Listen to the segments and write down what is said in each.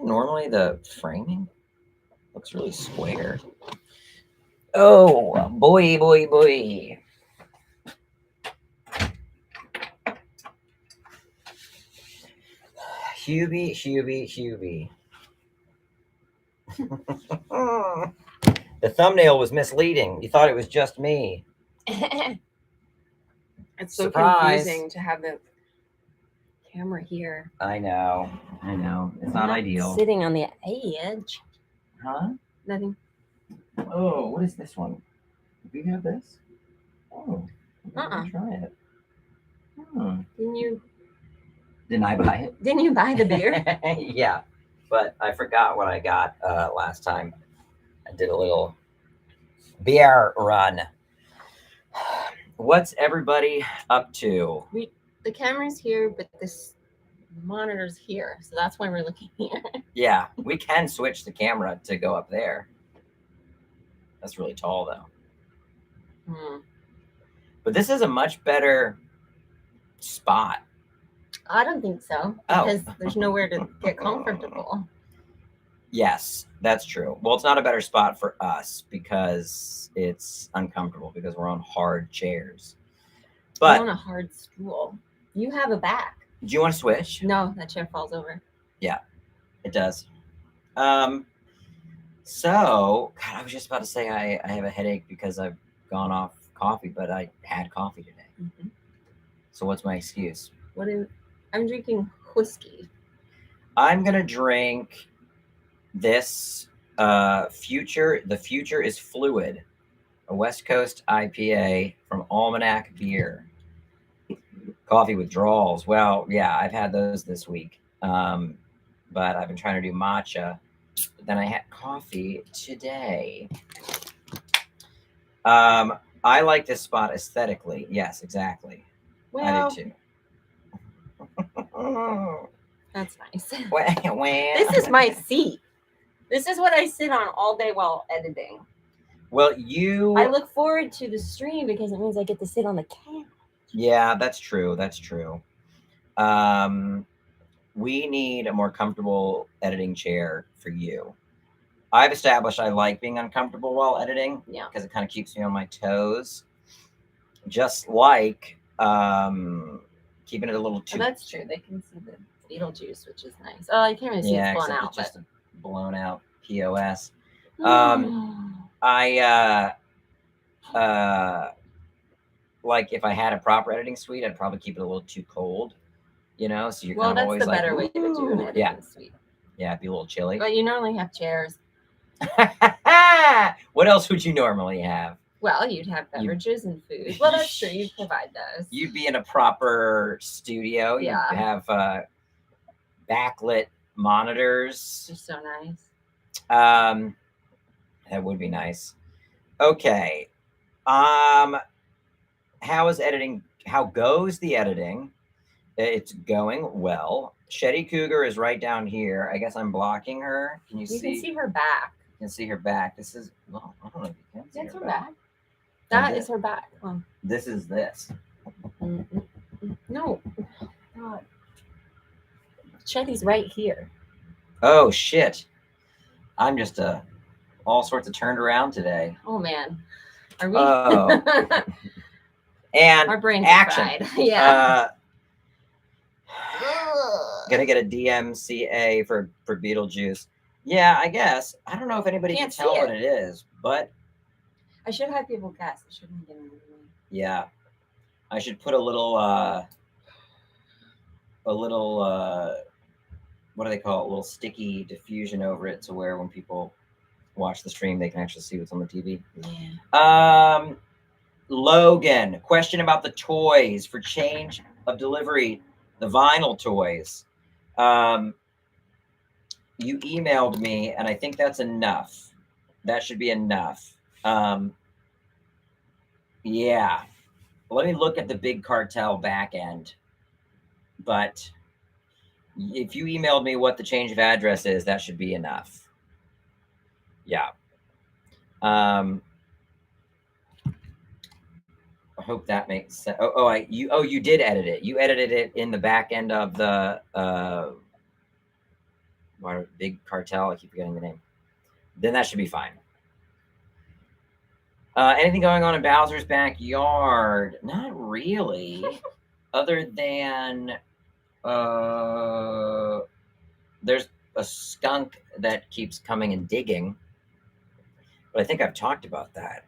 normally the framing looks really square? Oh, boy, boy, boy. Hubie, Hubie. The thumbnail was misleading. You thought it was just me. It's so Surprise. confusing to have the camera here. I know. It's not ideal. Sitting on the edge. Huh? Nothing. Oh, what is this one? Do you have this? Oh, Uh-uh. Try it. Didn't I buy it? Didn't you buy the beer? Yeah, but I forgot what I got last time. I did a little beer run. What's everybody up to? The camera's here, but this monitor's here, so that's why we're looking here. Yeah, we can switch the camera to go up there. That's really tall, though. But this is a much better spot. I don't think so, because there's nowhere to get comfortable. Yes, that's true. Well, it's not a better spot for us because it's uncomfortable because we're on hard chairs. But I'm on a hard stool. You have a back. Do you want to switch? No, that chair falls over. Yeah, it does. So, God, I was just about to say I have a headache because I've gone off coffee, but I had coffee today. Mm-hmm. So what's my excuse? I'm drinking whiskey. I'm going to drink this Future. The Future is Fluid, a West Coast IPA from Almanac Beer. Coffee withdrawals. Well, yeah, I've had those this week. But I've been trying to do matcha. But then I had coffee today. I like this spot aesthetically. Yes, exactly. Well, I do too. That's nice. Well, this is my seat. This is what I sit on all day while editing. Well, I look forward to the stream because it means I get to sit on the couch. Yeah, that's true. That's true. We need a more comfortable editing chair for you. I've established I like being uncomfortable while editing. Yeah. Because it kind of keeps me on my toes. Just like keeping it a little too. Oh, that's true. They can see the Beetlejuice, which is nice. Oh, I can't even see it's blown out. It's just a blown out POS. Like if I had a proper editing suite, I'd probably keep it a little too cold. So you're kind of always that's the better way to do an editing suite. Yeah, it'd be a little chilly. But you normally have chairs. What else would you normally have? Well, you'd have beverages and food. Well, that's true. You'd provide those. You'd be in a proper studio. Yeah. You'd have backlit monitors. They're so nice. That would be nice. Okay. How is editing? How goes the editing? It's going well. Shetty Cougar is right down here. I guess I'm blocking her. Can you see? You can see her back. You can see her back. This is, well, I don't know if you can see That's her back. That is her back. Oh. This is this. No. God. Shetty's right here. Oh, shit. I'm just all sorts of turned around today. Oh, man. Are we? Oh. And our brains action. Fried. Yeah. Gonna get a DMCA for Beetlejuice. Yeah, I guess. I don't know if anybody can tell what it is, but I should have people guess. I shouldn't get anything. Yeah. I should put a little what do they call it? A little sticky diffusion over it to where when people watch the stream they can actually see what's on the TV. Yeah. Logan, question about the toys for change of delivery, the vinyl toys. You emailed me, and I think that's enough. That should be enough. Yeah. Let me look at the Big Cartel back end. But if you emailed me what the change of address is, that should be enough. Yeah. I hope that makes sense. You did edit it. You edited it in the back end of the Big Cartel. I keep forgetting the name. Then that should be fine. Anything going on in Bowser's backyard? Not really. Other than there's a skunk that keeps coming and digging. But I think I've talked about that.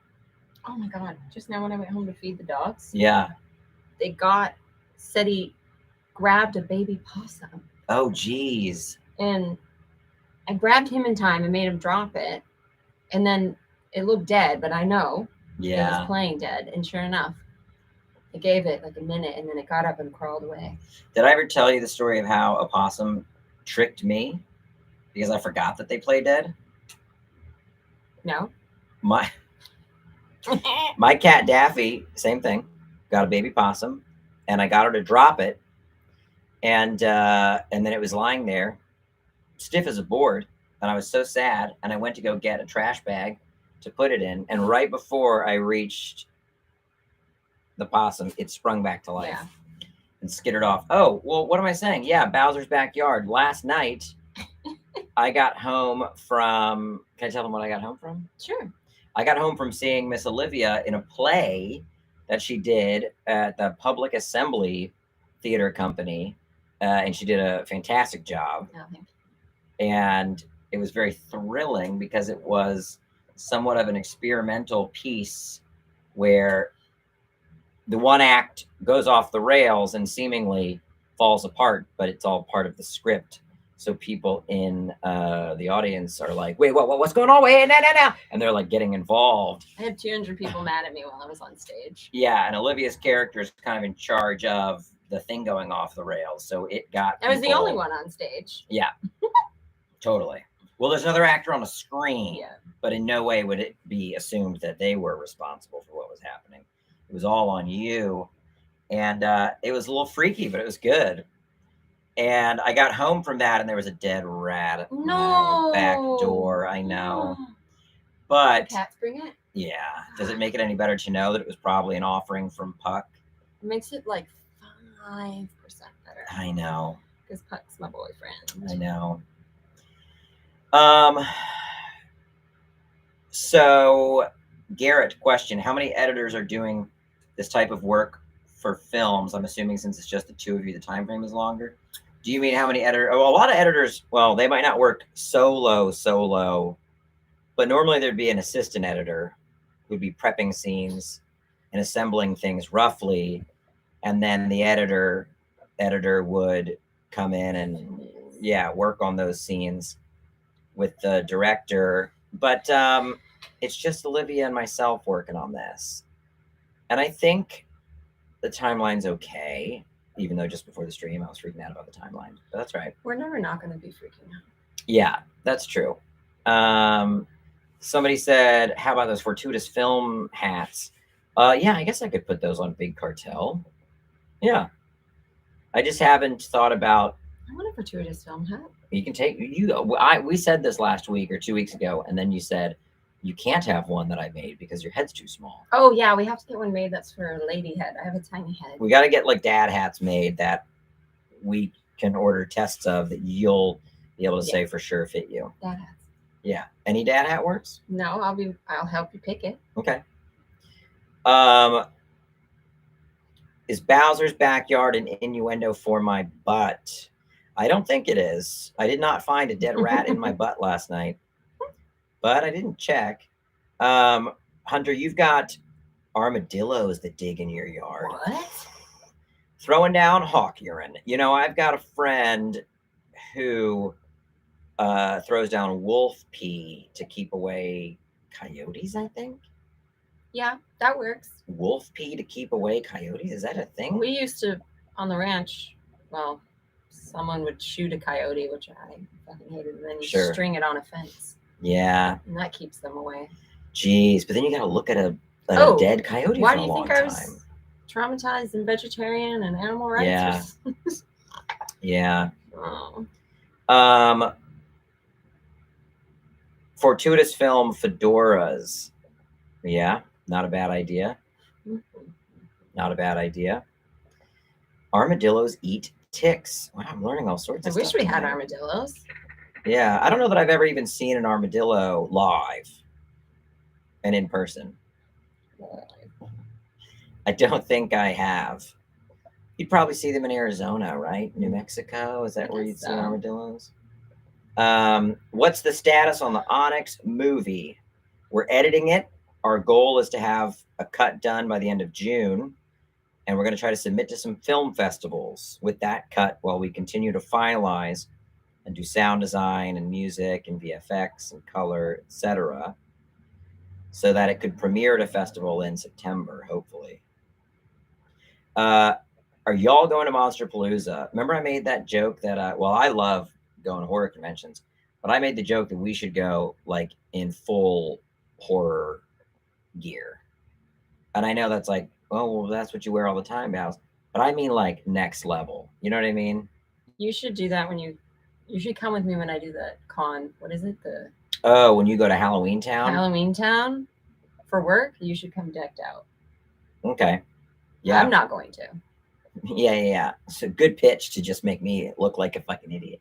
Oh my god! Just now when I went home to feed the dogs, Yeah. said he grabbed a baby possum, Oh, geez. and I grabbed him in time and made him drop it, and then it looked dead, but I know it Yeah. was playing dead, and sure enough, I gave it like a minute, and then it got up and crawled away. Did I ever tell you the story of how a possum tricked me because I forgot that they play dead? No. My cat Daffy, same thing. Got a baby possum, and I got her to drop it, and then it was lying there, stiff as a board, and I was so sad. And I went to go get a trash bag to put it in, and right before I reached the possum, it sprung back to life. Yeah. And skittered off. Oh, well, what am I saying? Yeah, Bowser's backyard. Last night, I got home from. Can I tell them what I got home from? Sure. I got home from seeing Miss Olivia in a play that she did at the Public Assembly Theater Company, and she did a fantastic job. No, thank you. And it was very thrilling because it was somewhat of an experimental piece where the one act goes off the rails and seemingly falls apart, but it's all part of the script. So people in the audience are like, wait, what's going on? Wait, no. And they're like getting involved. I had 200 people mad at me while I was on stage. Yeah, and Olivia's character is kind of in charge of the thing going off the rails. So it got I was the only one on stage. Yeah, totally. Well, there's another actor on the screen, Yeah. but in no way would it be assumed that they were responsible for what was happening. It was all on you. And it was a little freaky, but it was good. And I got home from that, and there was a dead rat at my back door. I know. No. But The cats bring it? yeah, does it make it any better to know that it was probably an offering from Puck? It makes it like 5% better. I know. Because Puck's my boyfriend. I know. So Garrett, question: how many editors are doing this type of work for films? I'm assuming since it's just the two of you, the time frame is longer. Do you mean how many editors? Oh, a lot of editors. Well, they might not work solo, but normally there'd be an assistant editor who'd be prepping scenes and assembling things roughly, and then the editor would come in and work on those scenes with the director. But it's just Olivia and myself working on this, and I think the timeline's okay. Even though just before the stream I was freaking out about the timeline, but that's right. We're never not going to be freaking out. Yeah, that's true. Somebody said, how about those fortuitous film hats? Yeah, I guess I could put those on Big Cartel. Yeah. I just haven't thought about. I want a fortuitous film hat. You can take we said this last week or 2 weeks ago, and then you said you can't have one that I made because your head's too small. Oh yeah, we have to get one made that's for a lady head. I have a tiny head. We got to get like dad hats made that we can order tests of that you'll be able to say for sure fit you. Dad hats. Yeah. Any dad hat works? No, I'll help you pick it. Okay. Is Bowser's backyard an innuendo for my butt? I don't think it is. I did not find a dead rat in my butt last night, but I didn't check. Hunter, you've got armadillos that dig in your yard. What? Throwing down hawk urine. You know, I've got a friend who throws down wolf pee to keep away coyotes, I think. Yeah, that works. Wolf pee to keep away coyotes? Is that a thing? We used to, on the ranch, well, someone would shoot a coyote, which I fucking hated, and then you string it on a fence. Yeah. And that keeps them away. Jeez, but then you got to look at a dead coyote why for a do you long think I time. was traumatized and vegetarian and animal rights? Yeah. Oh. Fortuitous film fedoras. Yeah, not a bad idea. Not a bad idea. Armadillos eat ticks. Wow, I'm learning all sorts of I stuff. wish we had tonight. armadillos. Yeah, I don't know that I've ever even seen an armadillo live and in person. I don't think I have. You'd probably see them in Arizona, right? New Mexico. Is that where you'd see armadillos? What's the status on the Onyx movie? We're editing it. Our goal is to have a cut done by the end of June, and we're going to try to submit to some film festivals with that cut while we continue to finalize and do sound design and music and VFX and color, etc., so that it could premiere at a festival in September, hopefully. Are y'all going to Monster Palooza? Remember I made that joke that, well, I love going to horror conventions, but I made the joke that we should go like in full horror gear. And I know that's like, oh, well, that's what you wear all the time, Bals. But I mean like next level. You know what I mean? You should do that you should come with me when I do the con. What is it? Oh, when you go to Halloween Town? Halloween Town for work, you should come decked out. Okay. Yeah. I'm not going to. Yeah. So good pitch to just make me look like a fucking idiot.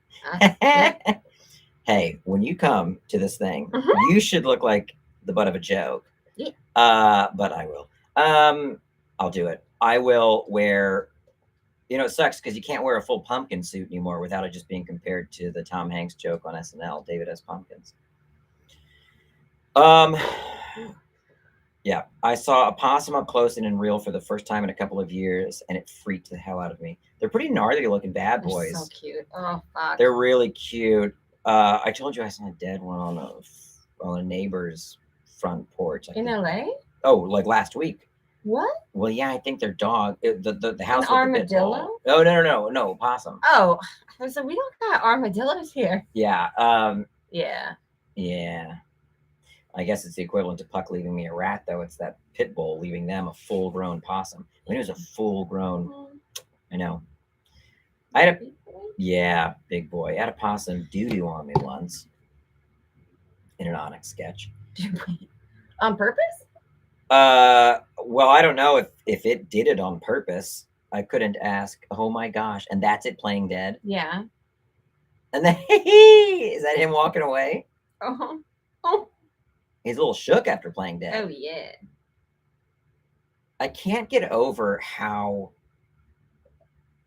Hey, when you come to this thing, you should look like the butt of a joke. Yeah. But I will. I'll do it. I will wear. It sucks because you can't wear a full pumpkin suit anymore without it just being compared to the Tom Hanks joke on SNL, David S. Pumpkins. Yeah, I saw a possum up close and in real for the first time in a couple of years, and it freaked the hell out of me. They're pretty gnarly looking bad boys. They're so cute. Oh, fuck. They're really cute. I told you I saw a dead one on a neighbor's front porch. In LA? Oh, like last week. What? Well, yeah, I think their dog, the house. An armadillo? Oh, no, possum. Oh, I said we don't got armadillos here. Yeah. Yeah. I guess it's the equivalent to Puck leaving me a rat, though. It's that pit bull leaving them a full-grown possum. When it was a full-grown, I know. I had big boy. I had a possum doo-doo on me once in an Onyx sketch. On purpose? Well, I don't know if it did it on purpose. I couldn't ask. Oh my gosh! And that's it playing dead. Yeah. And then is that him walking away? Oh. He's a little shook after playing dead. Oh yeah. I can't get over how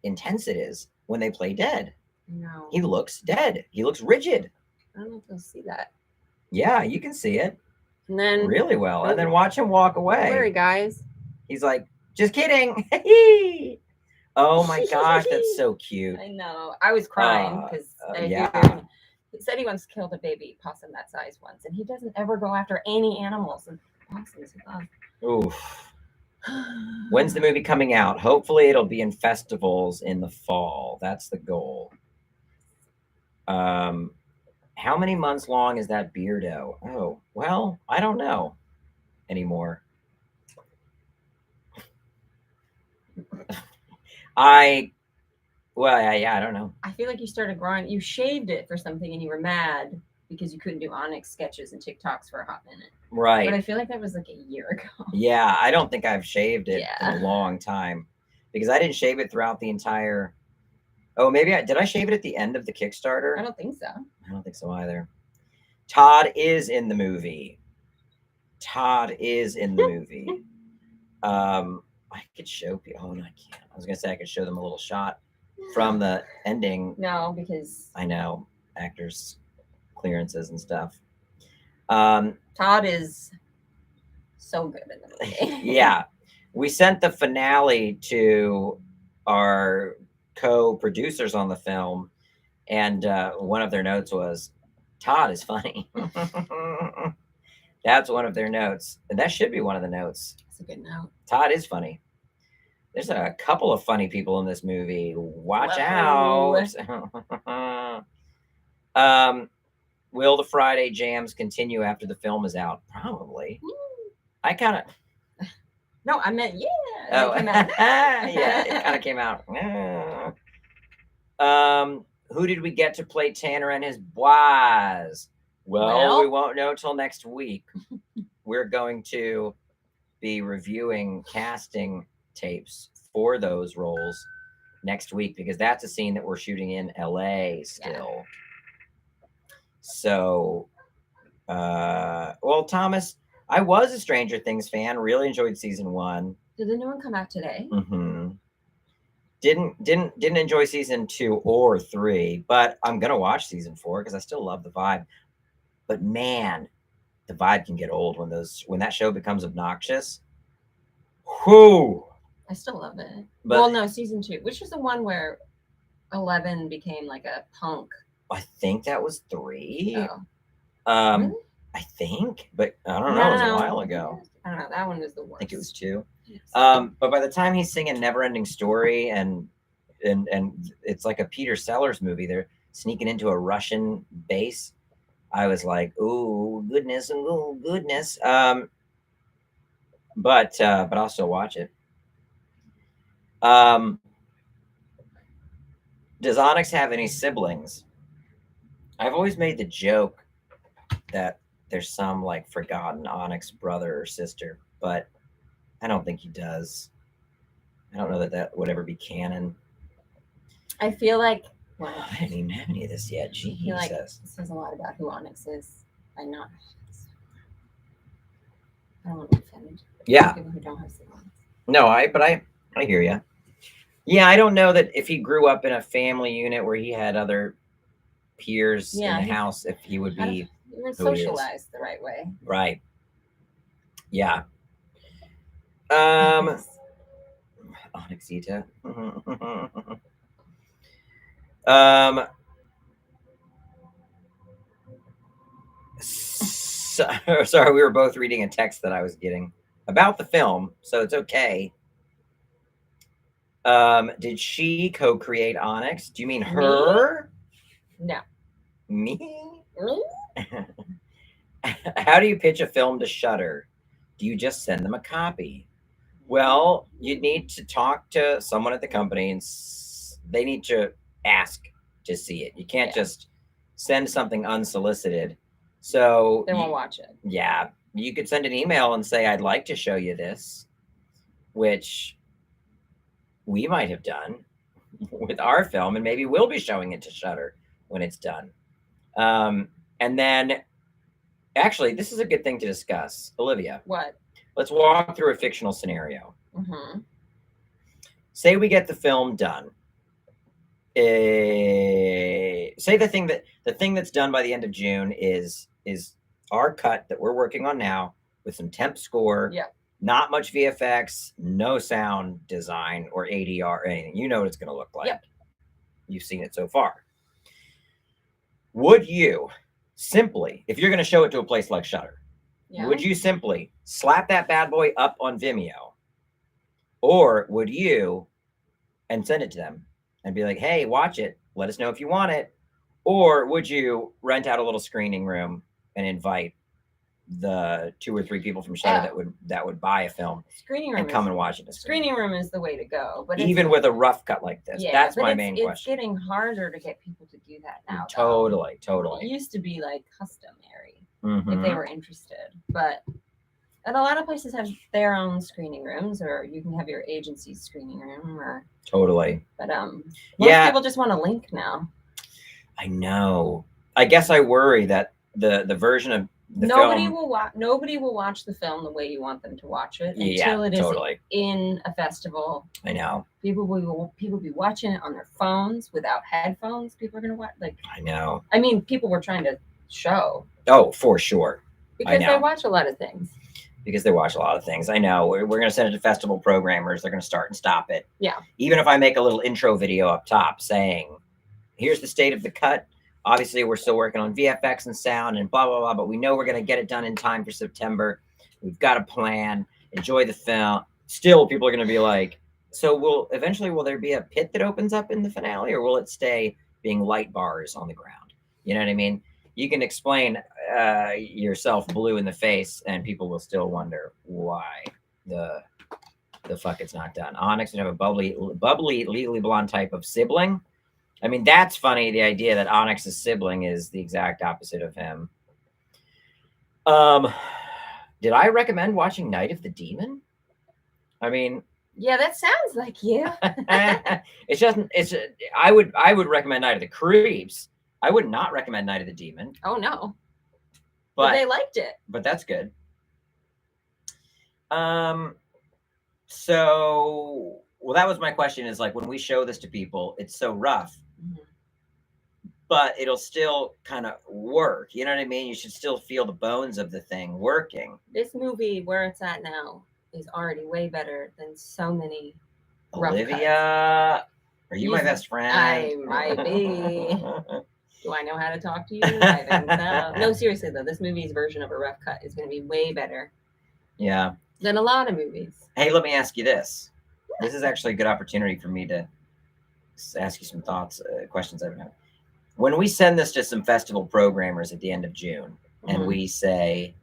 intense it is when they play dead. No. He looks dead. He looks rigid. I don't know if you'll see that. Yeah, you can see it. And then really well. And then watch him walk away. Don't worry, guys. He's like, just kidding. Oh my gosh, that's so cute. I know. I was crying because he said he once killed a baby possum that size once, and he doesn't ever go after any animals. And possums, oof. When's the movie coming out? Hopefully it'll be in festivals in the fall. That's the goal. How many months long is that beardo? Oh, well, I don't know anymore. I don't know. I feel like you started growing. You shaved it for something, and you were mad because you couldn't do Onyx sketches and TikToks for a hot minute. Right. But I feel like that was like a year ago. Yeah, I don't think I've shaved it in a long time because I didn't shave it throughout the entire. Oh, maybe did I shave it at the end of the Kickstarter? I don't think so. I don't think so either. Todd is in the movie. I could show people. Oh no, I can't. I was gonna say I could show them a little shot from the ending. No, because I know actors' clearances and stuff. Todd is so good in the movie. Yeah, we sent the finale to our co-producers on the film, and one of their notes was, "Todd is funny." That's one of their notes, and that should be one of the notes. That's a good note. Todd is funny. There's a couple of funny people in this movie. Watch out. Will the Friday jams continue after the film is out? Probably. I kind of. No, I meant Oh, yeah, it kind of came out. Who did we get to play Tanner and his boys? Well, we won't know till next week. We're going to be reviewing casting tapes for those roles next week because that's a scene that we're shooting in LA still. So, well, Thomas, I was a Stranger Things fan. Really enjoyed season 1. Did the new one come out today? Mm-hmm. Didn't enjoy season 2 or 3, but I'm gonna watch season 4 because I still love the vibe. But man, the vibe can get old when that show becomes obnoxious. Whoo! I still love it. But, well, no, season 2, which was the one where 11 became like a punk. I think that was 3. Oh. Really? I think, but I don't know. It was a while ago. I don't know. That one was the worst. I think it was 2. Yes. But by the time he's singing "Never-Ending Story" and it's like a Peter Sellers movie, they're sneaking into a Russian base. I was like, "Ooh, goodness, ooh, goodness." But I'll still watch it. Does Onyx have any siblings? I've always made the joke that there's some like forgotten Onyx brother or sister, but I don't think he does. I don't know that would ever be canon. I feel like I didn't even have any of this yet. Jesus. I feel like this says a lot about who Onyx is by not. I don't want to offend people who don't have siblings. No, I hear you. Yeah, I don't know that if he grew up in a family unit where he had other peers in the house, if he would be socialized the right way. Right. Yeah. Onyxita. Sorry, we were both reading a text that I was getting about the film, so it's okay. Did she co-create Onyx? Do you mean her? No. Me? How do you pitch a film to Shudder? Do you just send them a copy? Well, you need to talk to someone at the company, and they need to ask to see it. You can't just send something unsolicited. So they won't watch it. Yeah, you could send an email and say, "I'd like to show you this," which we might have done with our film, and maybe we'll be showing it to Shudder when it's done. And then, actually, this is a good thing to discuss, Olivia. What? Let's walk through a fictional scenario. Mm-hmm. Say we get the film done. Say the thing that's done by the end of June is our cut that we're working on now with some temp score. Yeah. Not much VFX, no sound design or ADR or anything. You know what it's going to look like. Yep. You've seen it so far. Would you simply, if you're going to show it to a place like Shudder, would you simply slap that bad boy up on Vimeo? Or would you and send it to them and be like, "Hey, watch it. Let us know if you want it." Or would you rent out a little screening room and invite the 2 or 3 people from Shudder that would buy a film and come and watch it? Screening room is the way to go. But even with a rough cut like this, that's my main question. It's getting harder to get people to do that now. Totally. It used to be like customary if they were interested, but and a lot of places have their own screening rooms, or you can have your agency's screening room, or totally. But most people just want a link now. I know. I guess I worry that the version of nobody will watch the film the way you want them to watch it until it is in a festival. I know. People be watching it on their phones without headphones. People are gonna watch I know. I mean, people were trying to show. Oh, for sure. Because they watch a lot of things. I know. We're going to send it to festival programmers. They're going to start and stop it. Yeah. Even if I make a little intro video up top saying, "Here's the state of the cut. Obviously, we're still working on VFX and sound and blah, blah, blah, but we know we're going to get it done in time for September. We've got a plan. Enjoy the film." Still, people are going to be like, "So will there be a pit that opens up in the finale, or will it stay being light bars on the ground?" You know what I mean? You can explain yourself blue in the face, and people will still wonder why the fuck it's not done. Onyx would have a bubbly, legally blonde type of sibling. I mean, that's funny. The idea that Onyx's sibling is the exact opposite of him. Did I recommend watching Night of the Demon? I mean, yeah, that sounds like you. I would recommend Night of the Creeps. I would not recommend Night of the Demon. Oh no. But they liked it. But that's good. So, well, that was my question, is like, when we show this to people, it's so rough, but it'll still kind of work. You know what I mean? You should still feel the bones of the thing working. This movie, where it's at now, is already way better than so many Olivia, are you my best friend? I might be. Do I know how to talk to you? I think so. No, seriously though, this movie's version of a rough cut is going to be way better. Yeah. Than a lot of movies. Hey, let me ask you this. This is actually a good opportunity for me to ask you some thoughts, questions I've had. When we send this to some festival programmers at the end of June, and we say,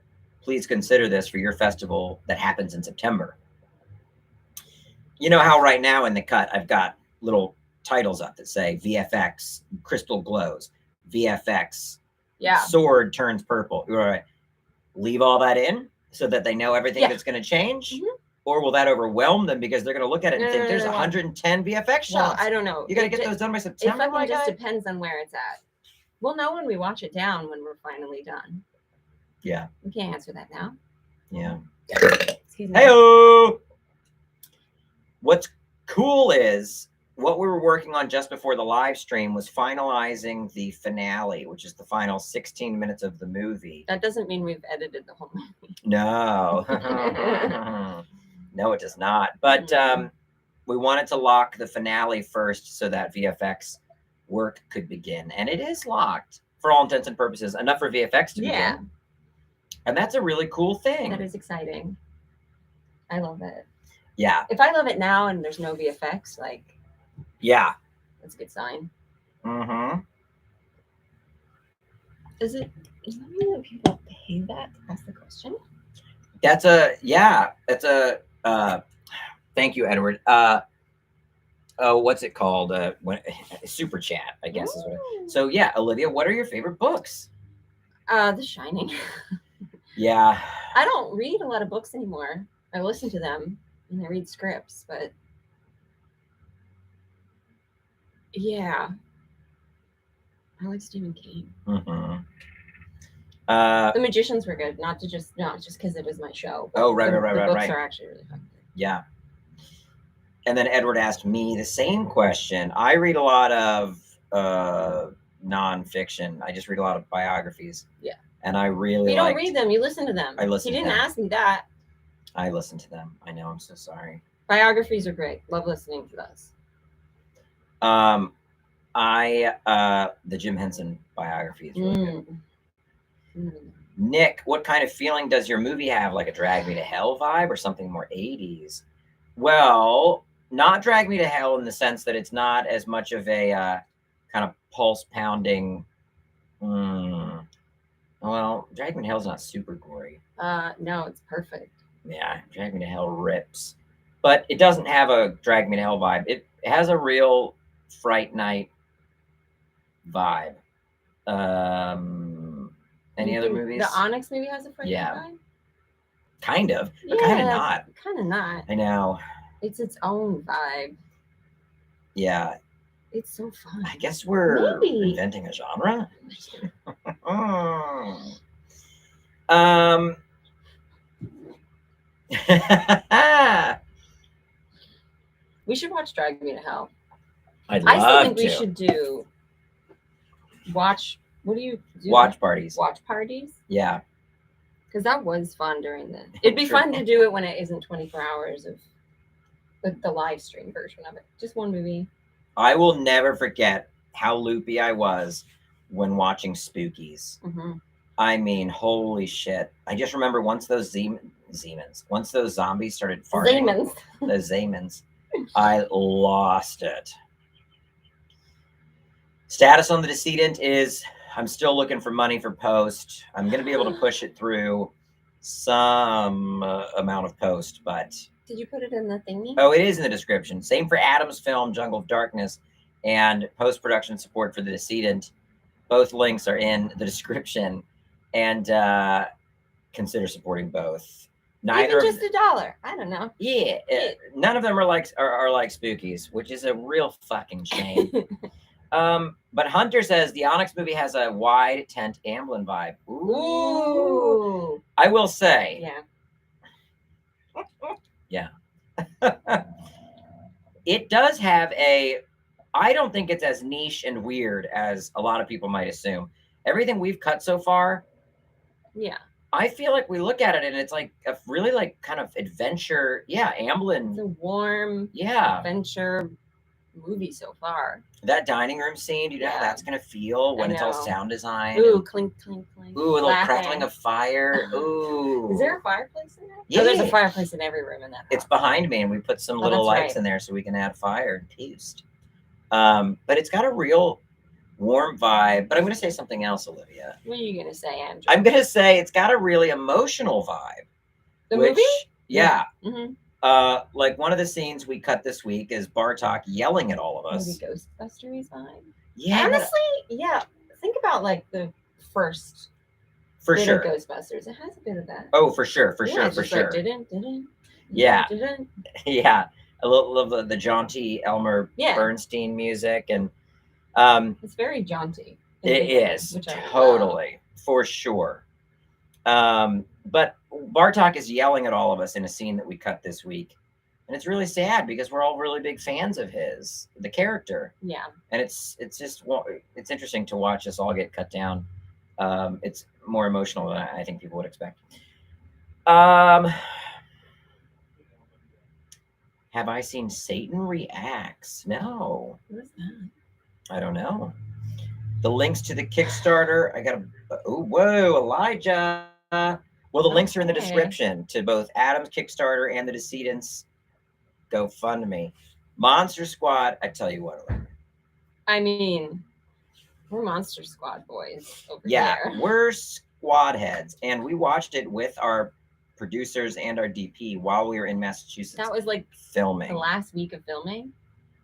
please consider this for your festival that happens in September. You know how right now in the cut, I've got little titles up that say VFX, crystal glows, VFX, sword turns purple. Right. Leave all that in so that they know everything that's going to change? Or will that overwhelm them because they're going to look at it and think there's 110 VFX shots? Well, I don't know. You got to get those done by September. It fucking just depends on where it's at. We'll know when we watch it down when we're finally done. Yeah. We can't answer that now. Yeah. Excuse me. Hey-o! What's cool is what we were working on just before the live stream was finalizing the finale, which is the final 16 minutes of the movie. That doesn't mean we've edited the whole movie. No. No, it does not. But we wanted to lock the finale first so that VFX work could begin. And it is locked for all intents and purposes, enough for VFX to begin. And that's a really cool thing. That is exciting. I love it. Yeah. If I love it now and there's no VFX, like, yeah, that's a good sign. Is that that people pay that to ask the question? That's a thank you, Edward. What's it called? Super chat, I guess. Is what so yeah, Olivia, what are your favorite books? The Shining. Yeah. I don't read a lot of books anymore. I listen to them and I read scripts, but yeah, I like Stephen King. The Magicians were good, not just because it was my show. Oh, right. The books are actually really fun. Yeah. And then Edward asked me the same question. I read a lot of nonfiction. I just read a lot of biographies. Yeah. And I really You don't read them, you listen to them. I listen to them. He didn't ask me that. I listen to them. I know, I'm so sorry. Biographies are great. Love listening to those. The Jim Henson biography is really good. Nick, what kind of feeling does your movie have? Like a Drag Me to Hell vibe or something more 80s? Well, not Drag Me to Hell in the sense that it's not as much of a kind of pulse pounding. Well, Drag Me to Hell's not super gory. No, it's perfect. Yeah, Drag Me to Hell rips. But it doesn't have a Drag Me to Hell vibe. It has a real Fright Night vibe. Any other movies? The Onyx movie has a Fright Night vibe? Kind of, but kind of not. Kind of not. I know. It's its own vibe. Yeah. It's so fun. I guess we're inventing a genre. We should watch Drag Me to Hell. I still think we should do watch. What do you do? Watch parties. Watch parties? Yeah. Because that was fun during the. It'd be fun to do it when it isn't 24 hours of the live stream version of it. Just one movie. I will never forget how loopy I was when watching Spookies. I mean, holy shit. I just remember once those once those zombies started farting. The Zamans. I lost it. Status on the Decedent is I'm still looking for money for post. I'm going to be able to push it through some amount of post, but... Did you put it in the thingy? Oh, it is in the description. Same for Adam's film, Jungle of Darkness, and post-production support for the Decedent. Both links are in the description, and consider supporting both. Neither even just $1. I don't know. Yeah, none of them are like Spookies, which is a real fucking shame. But Hunter says the Onyx movie has a wide tent Amblin vibe. Ooh. I will say. Yeah. Yeah. It does have a, I don't think it's as niche and weird as a lot of people might assume. Everything we've cut so far. Yeah. I feel like we look at it and it's like a really like kind of adventure. Yeah. Amblin. It's a warm adventure movie so far. That dining room scene, you know how that's going to feel when it's all sound designed. Ooh, clink, clink, clink. Ooh, a little crackling of fire. Ooh. Is there a fireplace in there? Yeah. Oh, there's a fireplace in every room in that house. It's behind me and we put some little lights in there so we can add fire and toast. But it's got a real warm vibe. But I'm going to say something else, Olivia. What are you going to say, Andrew? I'm going to say it's got a really emotional vibe. The movie? Yeah. Like one of the scenes we cut this week is Bartok yelling at all of us. Maybe Ghostbusters vibe. Yeah. Honestly, think about like the first bit of Ghostbusters. It has a bit of that. Oh, for sure. Like, didn't. Yeah. Yeah. I love the jaunty Elmer Bernstein music, and it's very jaunty. It is totally for sure. But Bartok is yelling at all of us in a scene that we cut this week. And it's really sad because we're all really big fans of the character. Yeah. And it's just, it's interesting to watch us all get cut down. It's more emotional than I think people would expect. Have I seen Satan Reacts? No. What is that? I don't know. The links to the Kickstarter, I got whoa, Elijah. Well, the links are in the description to both Adam's Kickstarter and the Decedent's GoFundMe. Monster Squad, I tell you what. I mean, we're Monster Squad boys over here. We're squad heads, and we watched it with our producers and our DP while we were in Massachusetts. That was like filming. The last week of filming?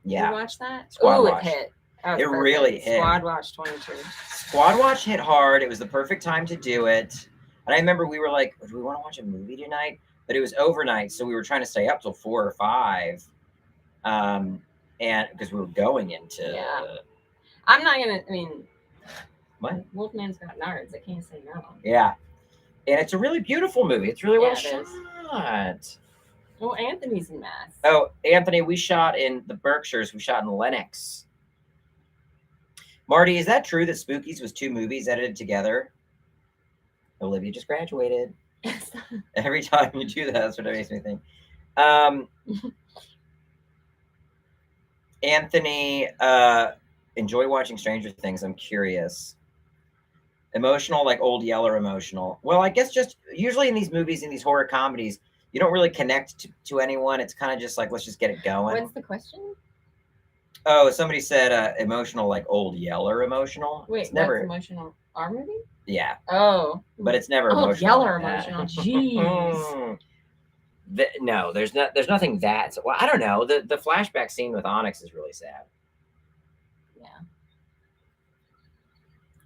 Yeah. You watched that? Squad Watch. It hit. It really hit. Squad Watch 22. Squad Watch hit hard. It was the perfect time to do it. And I remember we were like, do we want to watch a movie tonight? But it was overnight, so we were trying to stay up till 4 or 5. And because we were going into... Yeah. I'm not going to... I mean... What? Wolfman's Got Nards. I can't say no. Yeah. And it's a really beautiful movie. It's really well shot. Well, Anthony's in Mass. Oh, Anthony, we shot in the Berkshires. We shot in Lenox. Marty, is that true that Spookies was 2 movies edited together? Olivia just graduated. Every time you do that, that's what it makes me think. Anthony, enjoy watching Stranger Things. I'm curious. Emotional, like Old Yeller emotional. Well, I guess just usually in these movies, in these horror comedies, you don't really connect to anyone. It's kind of just like, let's just get it going. What's the question? Oh, somebody said emotional, like Old Yeller emotional. Wait, it's never emotional. Our movie? Yeah. Oh. But it's never Old emotional. Yeller emotional. Jeez. No, there's nothing that. Well, I don't know. The flashback scene with Onyx is really sad. Yeah.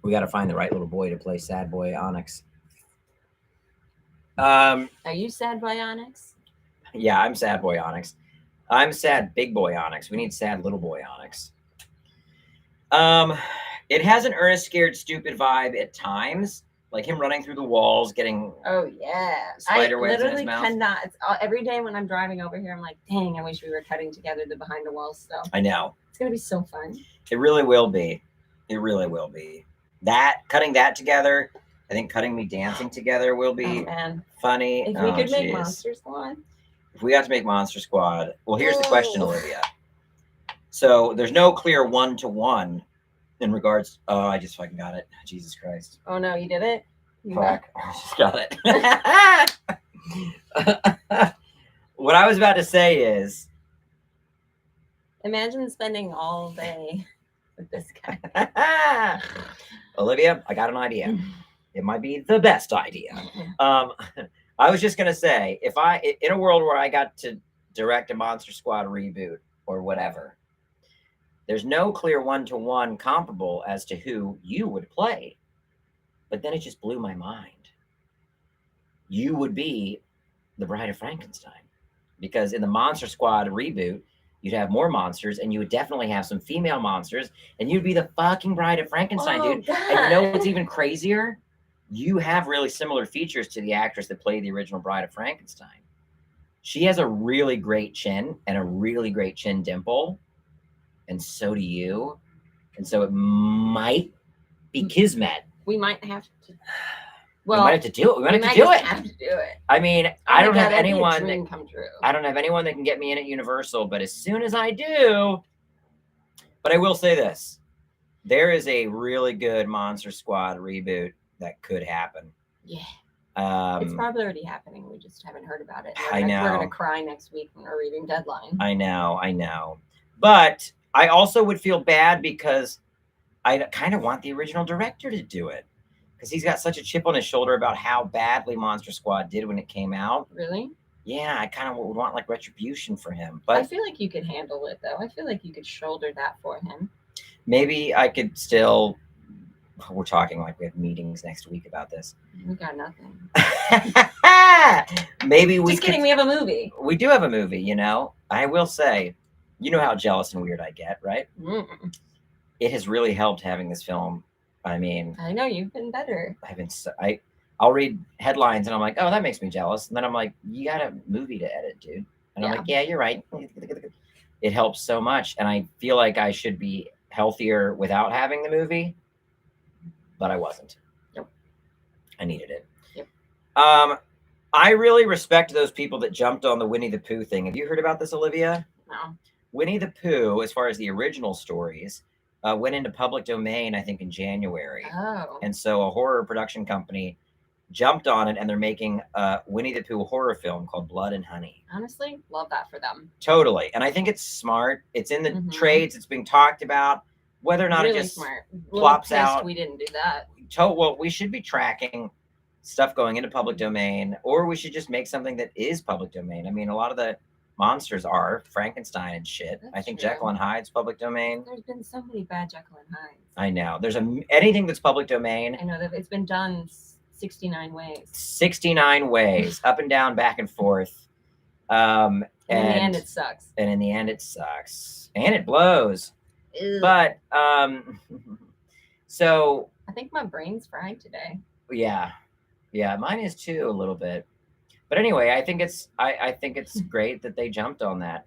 We got to find the right little boy to play sad boy Onyx. Are you sad boy Onyx? Yeah, I'm sad boy Onyx. I'm sad big boy Onyx. We need sad little boy Onyx. It has an earnest, scared, stupid vibe at times, like him running through the walls, getting spider webs in his mouth. I literally cannot. Every day when I'm driving over here, I'm like, dang, I wish we were cutting together the behind the walls stuff. I know. It's gonna be so fun. It really will be. It really will be. Cutting that together, I think cutting me dancing together will be funny. If we could make Monster Squad. If we got to make Monster Squad, well, here's the question, Olivia. So there's no clear 1-to-1 in regards. Oh, I just fucking got it. Jesus Christ. Oh no, you did it? Fuck. I just got it. What I was about to say is, imagine spending all day with this guy. Olivia, I got an idea. It might be the best idea. I was just going to say, if in a world where I got to direct a Monster Squad reboot or whatever, there's no clear 1-to-1 comparable as to who you would play. But then it just blew my mind. You would be the Bride of Frankenstein. Because in the Monster Squad reboot, you'd have more monsters, and you would definitely have some female monsters, and you'd be the fucking Bride of Frankenstein, dude. God. And you know what's even crazier? You have really similar features to the actress that played the original Bride of Frankenstein. She has a really great chin and a really great chin dimple, and so do you. And so it might be kismet. We might have to. Well, we might have to do it. We might have to do it. I mean, I don't have anyone. I don't have anyone that can get me in at Universal, but as soon as I do, but I will say this: there is a really good Monster Squad reboot that could happen. Yeah. It's probably already happening. We just haven't heard about it. I know. We're gonna cry next week when we're reading Deadline. I know. But I also would feel bad because I kind of want the original director to do it. Because he's got such a chip on his shoulder about how badly Monster Squad did when it came out. Really? Yeah, I kind of would want like retribution for him. But I feel like you could handle it, though. I feel like you could shoulder that for him. Maybe I could still. We're talking like we have meetings next week about this. We got nothing. Maybe we. Just kidding. We have a movie. We do have a movie. You know, I will say, you know how jealous and weird I get, right? It has really helped having this film. I mean, I know you've been better. I'll read headlines and I'm like, oh, that makes me jealous. And then I'm like, you got a movie to edit, dude. And I'm like, yeah, you're right. It helps so much. And I feel like I should be healthier without having the movie, but I wasn't. Yep. I needed it. Yep. I really respect those people that jumped on the Winnie the Pooh thing. Have you heard about this, Olivia? No. Winnie the Pooh, as far as the original stories, went into public domain, I think, in January. Oh. And so a horror production company jumped on it, and they're making a Winnie the Pooh horror film called Blood and Honey. Honestly, love that for them. Totally. And I think it's smart. It's in the trades. It's being talked about. Whether or not really it just smart. plops out. We didn't do that. Well, we should be tracking stuff going into public domain, or we should just make something that is public domain. I mean, a lot of the monsters are Frankenstein and shit. That's I think true. Jekyll and Hyde's public domain. There's been so many bad Jekyll and Hyde. I know. There's anything that's public domain. I know that it's been done 69 ways. 69 ways, up and down, back and forth. And in the end, it sucks. And in the end, it sucks. And it blows. Ew. But, so. I think my brain's fried today. Yeah. Yeah, mine is too, a little bit. But anyway, I think it's great that they jumped on that.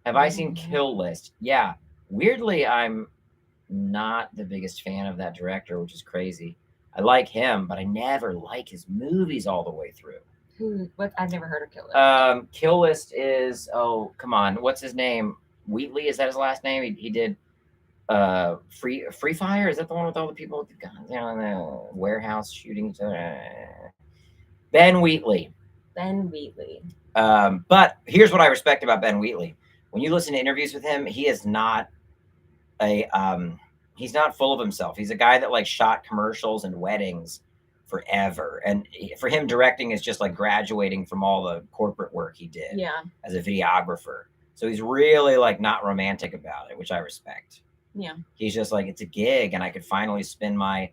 Have I seen Kill List? Yeah. Weirdly, I'm not the biggest fan of that director, which is crazy. I like him, but I never like his movies all the way through. What? I've never heard of Kill List. Kill List is, oh, come on. What's his name? Wheatley, is that his last name? He did Free Fire? Is that the one with all the people with the guns, in the warehouse shooting each other? Ben Wheatley. Ben Wheatley. But here's what I respect about Ben Wheatley. When you listen to interviews with him, he is not he's not full of himself. He's a guy that like shot commercials and weddings forever. And for him, directing is just like graduating from all the corporate work he did as a videographer. So he's really like not romantic about it, which I respect. Yeah. He's just like, it's a gig and I could finally spin my,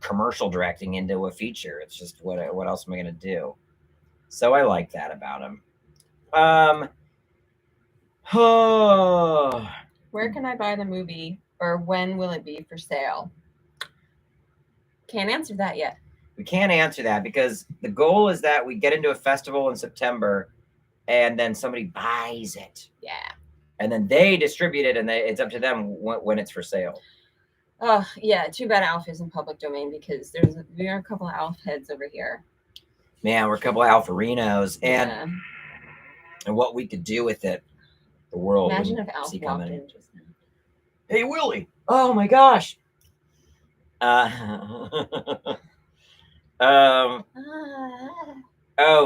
commercial directing into a feature. It's just what else am I going to do? So I like that about him. Where can I buy the movie, or when will it be for sale? Can't answer that yet. We can't answer that because the goal is that we get into a festival in September and then somebody buys it. Yeah. And then they distribute it, and it's up to them when it's for sale. Oh, yeah. Too bad Alf is in public domain because we are a couple of Alf heads over here. Man, we're a couple of Alfarinos, and what we could do with it, the world. Imagine if Alf walked in just now. Hey, Willie! Oh my gosh!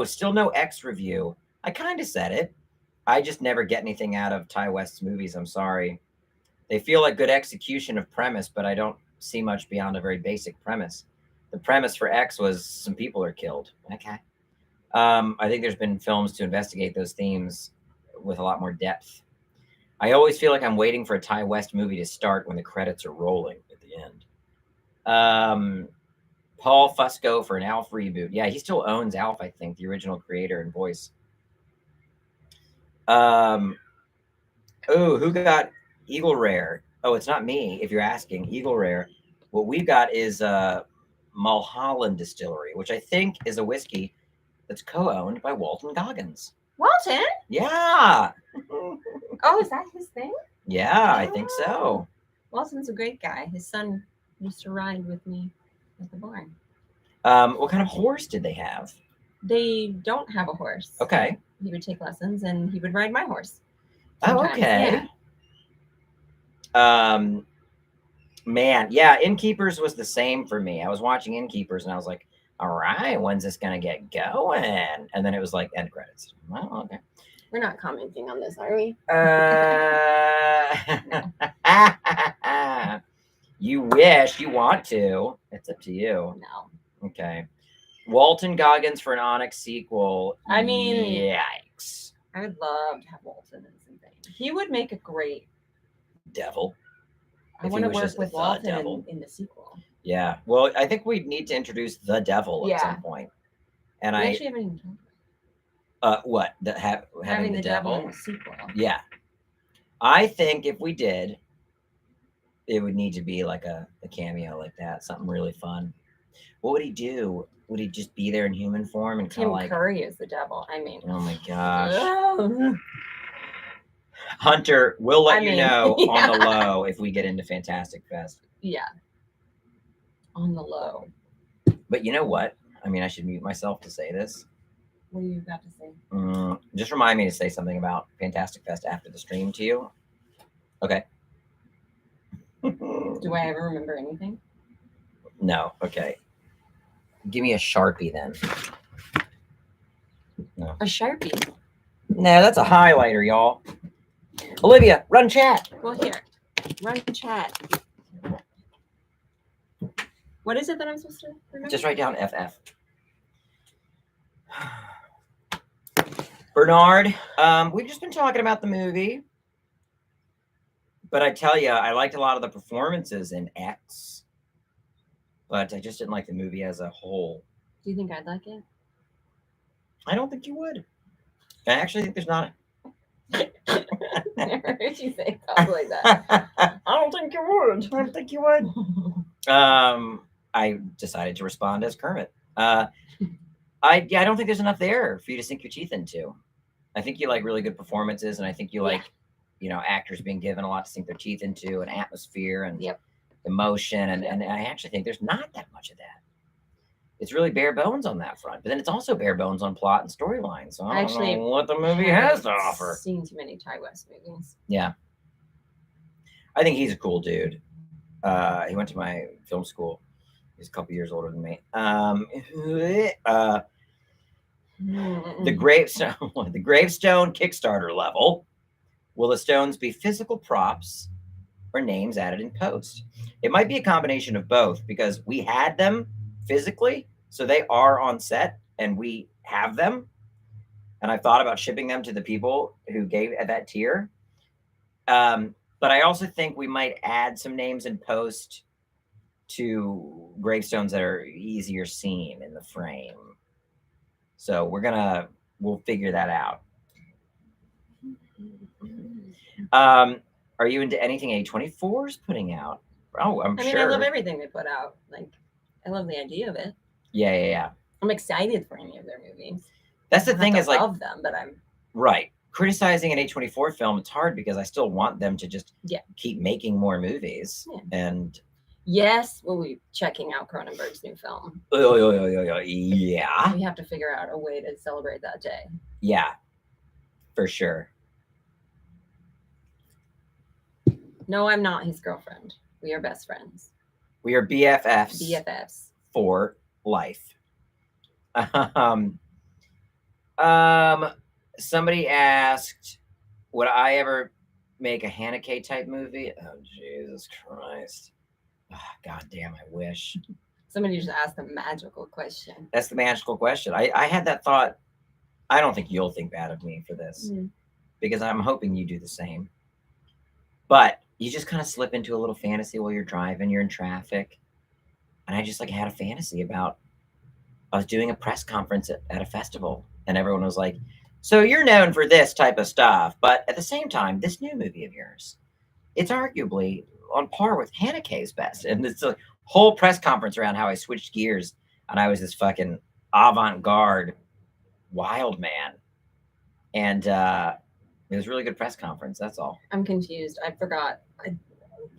Still no X review. I kind of said it. I just never get anything out of Ty West's movies. I'm sorry. They feel like good execution of premise, but I don't see much beyond a very basic premise. The premise for X was some people are killed. Okay. I think there's been films to investigate those themes with a lot more depth. I always feel like I'm waiting for a Ty West movie to start when the credits are rolling at the end. Paul Fusco for an Alf reboot. Yeah, he still owns Alf, I think, the original creator and voice. Oh, who got Eagle Rare? Oh, it's not me. If you're asking, Eagle Rare. What we've got is Mulholland Distillery, which I think is a whiskey that's co-owned by Walton Goggins. Walton? Yeah. Oh, is that his thing? Yeah, I think so. Walton's a great guy. His son used to ride with me at the barn. What kind of horse did they have? They don't have a horse. Okay. He would take lessons and he would ride my horse. Oh, okay. Yeah. Man, yeah, Innkeepers was the same for me. I was watching Innkeepers and I was like, all right, when's this gonna get going? And then it was like end credits. Well, okay. We're not commenting on this, are we? You wish. You want to. It's up to you. No. Okay. Walton Goggins for an Onyx sequel. I mean, yikes. I would love to have Walton in something. He would make a great devil. I want to work with Walton in the sequel. Yeah. Well, I think we need to introduce the devil at some point. And we actually haven't even talked about what? Having the devil in the sequel. Yeah. I think if we did, it would need to be like a cameo like that, something really fun. What would he do? Would he just be there in human form and kind of like Curry is the devil? I mean, oh my gosh. Hunter, we'll let you know on the low if we get into Fantastic Fest. Yeah. On the low. But you know what? I mean, I should mute myself to say this. What are you about to say? Just remind me to say something about Fantastic Fest after the stream to you. Okay. Do I ever remember anything? No. Okay. Give me a Sharpie then. No. A Sharpie? No, that's a highlighter, y'all. Olivia, run chat. Well, here. Run chat. What is it that I'm supposed to remember? Just write down FF. Bernard, we've just been talking about the movie. But I tell you, I liked a lot of the performances in X. But I just didn't like the movie as a whole. Do you think I'd like it? I don't think you would. I actually think there's not Never heard you say stuff like that. I don't think you would. I don't think you would. I decided to respond as Kermit. I don't think there's enough there for you to sink your teeth into. I think you like really good performances, and I think you like, actors being given a lot to sink their teeth into, and atmosphere and emotion, and I actually think there's not that much of that. It's really bare bones on that front, but then it's also bare bones on plot and storyline. So I don't know what the movie has to offer. I've seen too many Ty West movies. Yeah, I think he's a cool dude. He went to my film school. He's a couple years older than me. The gravestone Kickstarter level. Will the stones be physical props or names added in post? It might be a combination of both, because we had them physically, so they are on set and we have them. And I thought about shipping them to the people who gave at that tier. But I also think we might add some names in post to gravestones that are easier seen in the frame. So we'll figure that out. Are you into anything A24 is putting out? Oh, I mean, I love everything they put out. Like, I love the idea of it. Yeah. I'm excited for any of their movies. That's the thing, is like, love them, but I'm right. Criticizing an A24 film, it's hard because I still want them to just keep making more movies. Yeah. And yes, we'll be checking out Cronenberg's new film. Yeah. We have to figure out a way to celebrate that day. Yeah, for sure. No, I'm not his girlfriend. We are best friends. We are BFFs. BFFs. For life. Somebody asked, would I ever make a Haneke type movie? Oh, Jesus Christ. Oh, God damn, I wish. Somebody just asked a magical question. That's the magical question. I had that thought. I don't think you'll think bad of me for this, because I'm hoping you do the same. But you just kind of slip into a little fantasy while you're driving, you're in traffic. And I just had a fantasy about, I was doing a press conference at a festival, and everyone was like, So you're known for this type of stuff, but at the same time, this new movie of yours, it's arguably on par with Haneke's best. And it's a whole press conference around how I switched gears and I was this fucking avant-garde wild man. And it was a really good press conference. That's all. I'm confused. I forgot.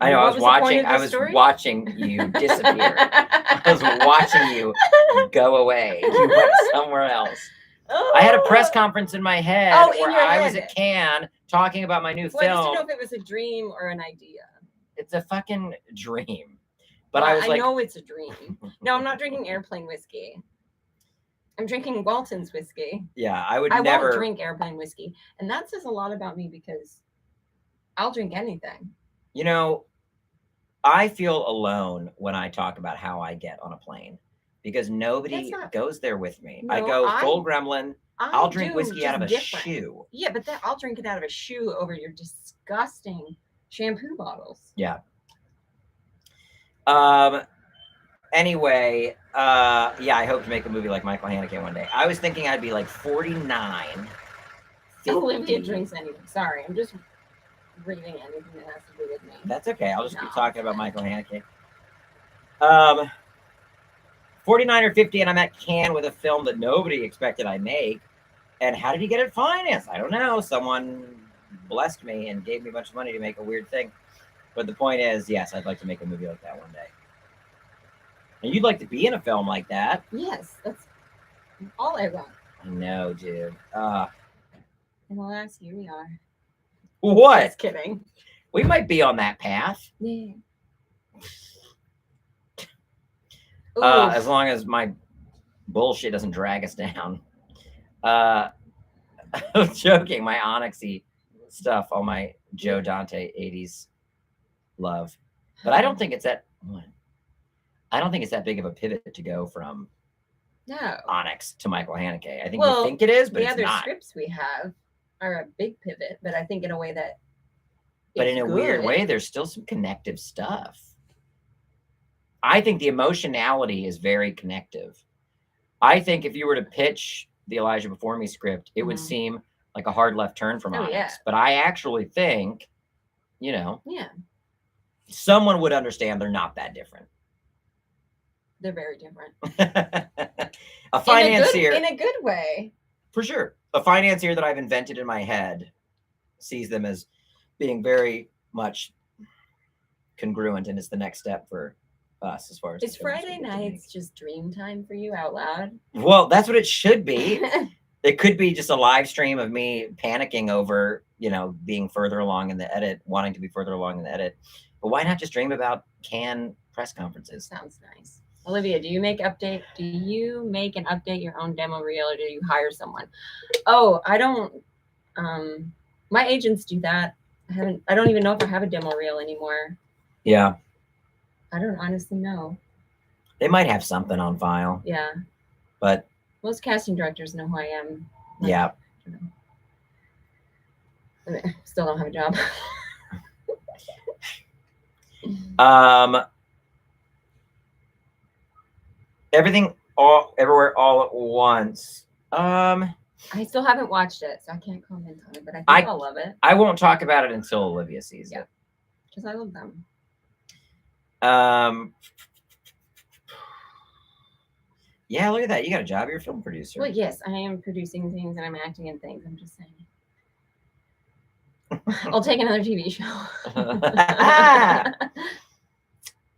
I know. I was watching you disappear. I was watching you go away. You went somewhere else. Oh. I had a press conference in my head where I was at Cannes talking about my new film. I just didn't know if it was a dream or an idea. It's a fucking dream. But I know it's a dream. No, I'm not drinking airplane whiskey. I'm drinking Walton's whiskey. Yeah, I won't drink airplane whiskey. And that says a lot about me because I'll drink anything. You know, I feel alone when I talk about how I get on a plane because nobody goes there with me. No, I go full gremlin. I'll drink whiskey out of a shoe. Yeah, but then I'll drink it out of a shoe over your disgusting shampoo bottles. Yeah. Anyway, yeah, I hope to make a movie like Michael Haneke one day. I was thinking I'd be like 49. Olivia drinks anything. Sorry, I'm just reading anything that has to do with me. That's okay. I'll just keep talking about Michael Haneke. 49 or 50, and I'm at Cannes with a film that nobody expected I'd make. And how did he get it financed? I don't know. Someone blessed me and gave me a bunch of money to make a weird thing. But the point is, yes, I'd like to make a movie like that one day. And you'd like to be in a film like that. Yes, that's all I want. I know, dude. And alas, here we are. What? Just kidding. We might be on that path. Yeah. As long as my bullshit doesn't drag us down. I'm joking. My Onyxy stuff, all my Joe Dante 80s love. But I don't think it's that. I don't think it's that big of a pivot to go from Onyx to Michael Haneke. I think we think it is, but it's not. The other scripts we have are a big pivot, but I think in a way that. But in a weird way, there's still some connective stuff. I think the emotionality is very connective. I think if you were to pitch the Elijah Before Me script, it would seem like a hard left turn from Onyx. Yeah. But I actually think, someone would understand they're not that different. They're very different. A financier. In a good way. For sure. A financier that I've invented in my head sees them as being very much congruent, and it's the next step for us as far as. Is Friday nights just dream time for you out loud? Well, that's what it should be. It could be just a live stream of me panicking over, being further along in the edit, wanting to be further along in the edit. But why not just dream about Cannes press conferences? Sounds nice. Olivia, do you make and update your own demo reel, or do you hire someone? Oh, I don't. My agents do that. I don't even know if I have a demo reel anymore. Yeah. I don't honestly know. They might have something on file. Yeah. But most casting directors know who I am. Yeah. I still don't have a job. Everything everywhere all at once. I still haven't watched it, so I can't comment on it, but I think I'll love it. I won't talk about it until Olivia sees it. Because I love them. Yeah, look at that. You got a job. You're a film producer. Well, yes, I am producing things and I'm acting in things. I'm just saying. I'll take another TV show.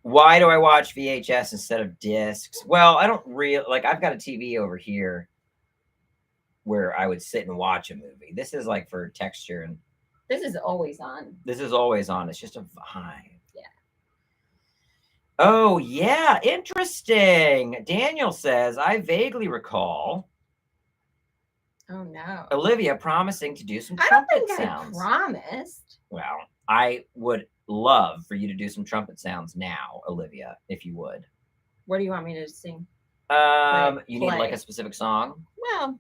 Why do I watch VHS instead of discs? Well, I don't really I've got a TV over here where I would sit and watch a movie. This is like for texture, and this is always on. This is always on. It's just a vibe. Yeah. Oh, yeah. Interesting. Daniel says, I vaguely recall. Oh, no. Olivia promising to do some trumpet sounds. I promised. Well, I would love for you to do some trumpet sounds now, Olivia, if you would. What do you want me to sing? You need like a specific song? Well.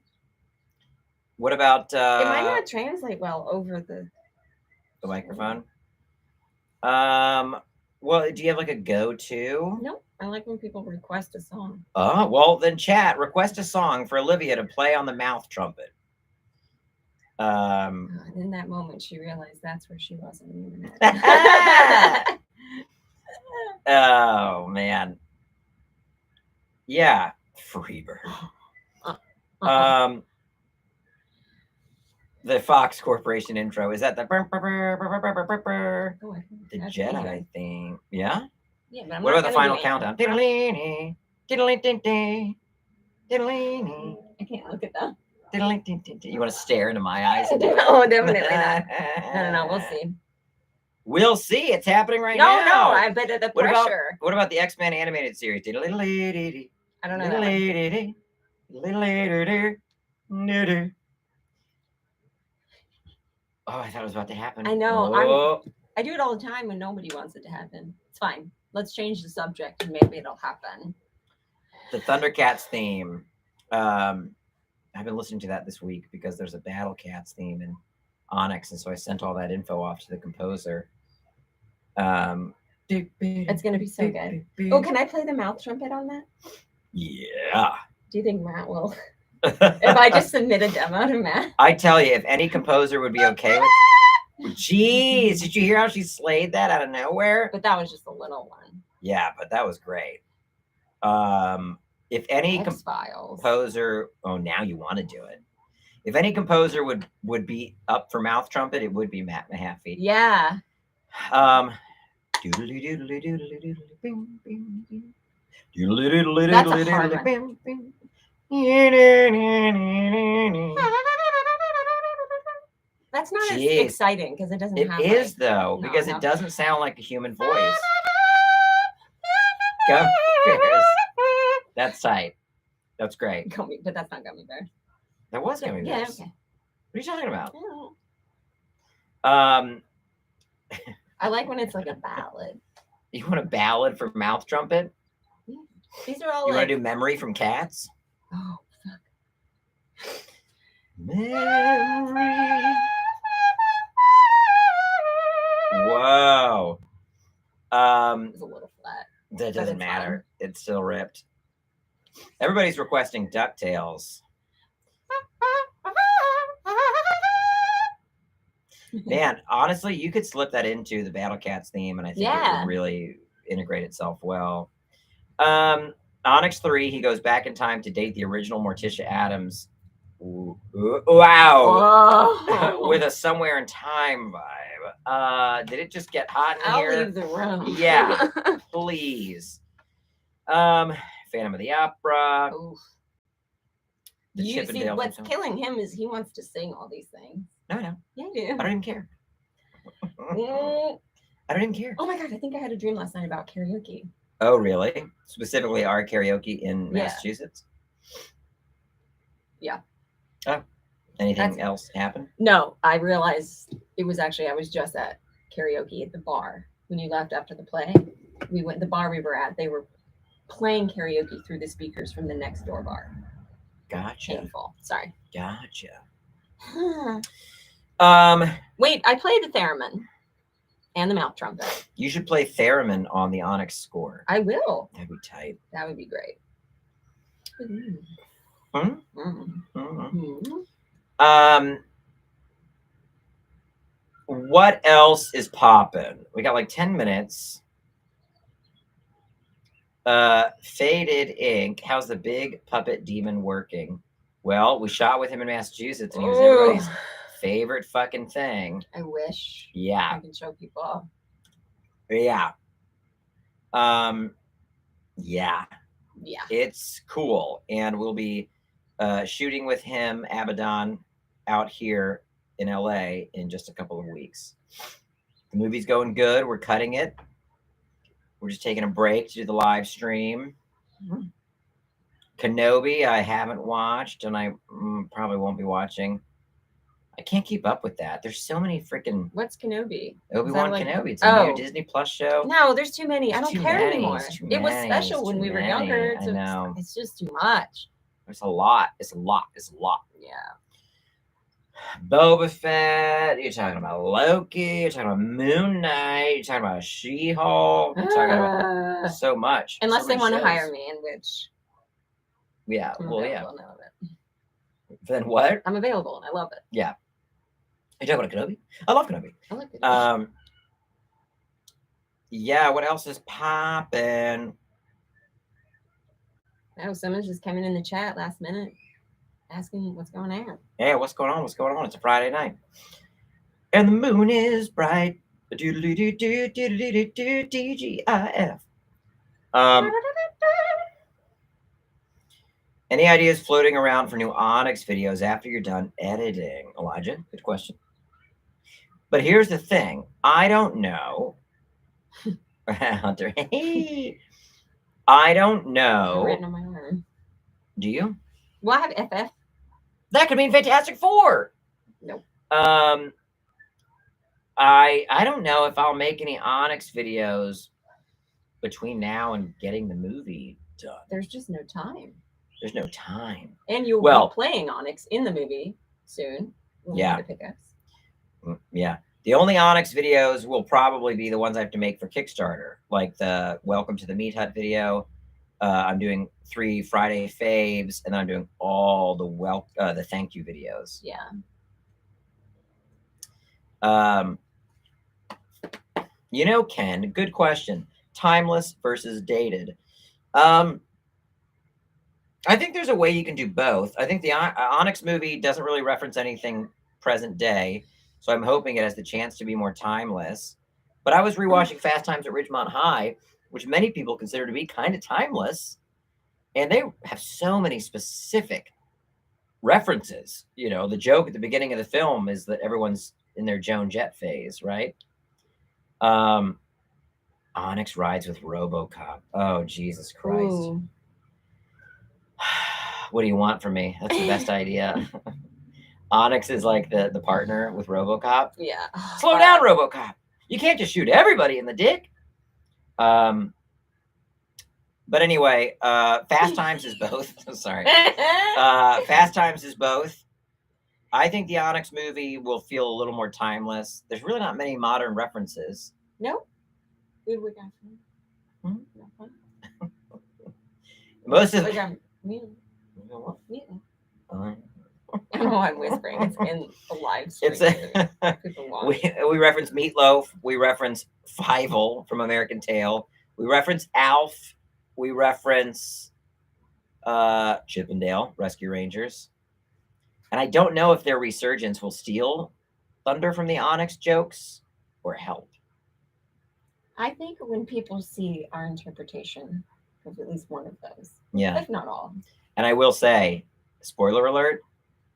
What about... it might not translate well over the microphone? Well, do you have like a go-to? Nope. I like when people request a song. Oh, well, then chat, request a song for Olivia to play on the mouth trumpet. And in that moment, she realized that's where she was on the internet. Oh man. Yeah, Freebird. The Fox Corporation intro, is that the the Jedi theme? Yeah. Yeah, but I'm What not about the gonna final do countdown? I can't look at them. You want to stare into my eyes? No, definitely not. No. We'll see. We'll see. It's happening right now. No, I bet the pressure. What about the X-Men animated series? I don't know that one. Oh, I thought it was about to happen. I know. Oh. I do it all the time when nobody wants it to happen. It's fine. Let's change the subject and maybe it'll happen. The Thundercats theme. I've been listening to that this week because there's a Battle Cats theme in Onyx, and so I sent all that info off to the composer. It's gonna be so good. Oh, can I play the mouth trumpet on that? Yeah. Do you think Matt will? If I just submit a demo to Matt? I tell you, if any composer would be okay with. Jeez, did you hear how she slayed that out of nowhere? But that was just a little one. Yeah, but that was great. If any composer, oh, now you want to do it. If any composer would be up for mouth trumpet, it would be Matt Mahaffey. Yeah. That's a hard one. That's not as exciting because it doesn't have. It is though, because it doesn't sound like a human voice. Gummy bears. That's tight. That's great. But that's not Gummy Bears. That was Gummy Bears. Yeah, okay. What are you talking about? I like when it's like a ballad. You want a ballad for mouth trumpet? Yeah. These are all. You want to do Memory from Cats? Oh fuck. Memory. Whoa. It's a little flat. That doesn't matter. Fine. It's still ripped. Everybody's requesting DuckTales. Man, honestly, you could slip that into the Battle Cats theme, and I think it would really integrate itself well. Onyx 3, he goes back in time to date the original Morticia Addams. Ooh, wow. With a Somewhere in Time vibe. Did it just get hot in here? I'll leave the room. Yeah, please. Phantom of the Opera. Oof. You see, what's killing him is he wants to sing all these things. No, no. Yeah, I do. I don't even care. I don't even care. Oh my God, I think I had a dream last night about karaoke. Oh, really? Specifically our karaoke in Massachusetts? Yeah. Oh. Anything else happen? No, I realized it was actually, I was just at karaoke at the bar. When you left after the play, we went, the bar we were at, they were playing karaoke through the speakers from the next door bar. Gotcha. Painful. Sorry. Gotcha. Wait, I played the theremin and the mouth trumpet. You should play theremin on the Onyx score. I will. That'd be tight. That would be great. What else is popping? We got like 10 minutes. Faded Ink. How's the big puppet demon working? Well, we shot with him in Massachusetts, and he was everybody's favorite fucking thing. I wish. Yeah. I can show people. Yeah. Yeah. It's cool, and we'll be shooting with him, Abaddon, out here in LA in just a couple of weeks. The movie's going good. We're cutting it. We're just taking a break to do the live stream. Kenobi, I haven't watched, and I probably won't be watching. I can't keep up with that. There's so many freaking. What's Kenobi? Obi-Wan Kenobi. It's a new Disney Plus show. No, there's too many. I don't care anymore. It was special when we were younger. I know. It's just too much. There's a lot. It's a lot. Yeah. Boba Fett. You're talking about Loki. You're talking about Moon Knight. You're talking about She-Hulk. You're talking about so much. Unless they want to hire me, in which. Yeah. I'm well, yeah. Now of it. Then what? I'm available and I love it. Yeah. you talking about Kenobi? I love Kenobi. I like it. Yeah, what else is popping? Oh, someone's just coming in the chat last minute asking what's going on. Yeah, what's going on? What's going on? It's a Friday night. And the moon is bright. DGIF. Any ideas floating around for new Onyx videos after you're done editing? Elijah, good question. But here's the thing. I don't know. Hunter. I don't know. Written on my arm. Do you? Well, I have FF. That could mean Fantastic Four. Nope. I don't know if I'll make any Onyx videos between now and getting the movie done. There's just no time. There's no time. And you'll be playing Onyx in the movie soon. Yeah. Pickups. Yeah. The only Onyx videos will probably be the ones I have to make for Kickstarter, like the Welcome to the Meat Hut video. I'm doing 3 Friday faves, and then I'm doing all the thank you videos. Yeah. You know, Ken, good question. Timeless versus dated. I think there's a way you can do both. I think the Onyx movie doesn't really reference anything present day, so I'm hoping it has the chance to be more timeless. But I was rewatching Fast Times at Ridgemont High, which many people consider to be kind of timeless, and they have so many specific references. You know, the joke at the beginning of the film is that everyone's in their Joan Jett phase, right? Onyx rides with RoboCop. Oh, Jesus Christ. Ooh. What do you want from me? That's the best idea. Onyx is like the partner with RoboCop. Yeah. Slow down, RoboCop. You can't just shoot everybody in the dick. But anyway, Fast Times is both. Sorry. Fast Times is both. I think the Onyx movie will feel a little more timeless. There's really not many modern references. Nope. Most of I don't know why I'm whispering. It's in a live stream. We reference Meatloaf. We reference Fievel from American Tail. We reference Alf. We reference Chippendale Rescue Rangers. And I don't know if their resurgence will steal thunder from the Onyx jokes or help. I think when people see our interpretation of at least one of those, yeah, if not all. And I will say, spoiler alert,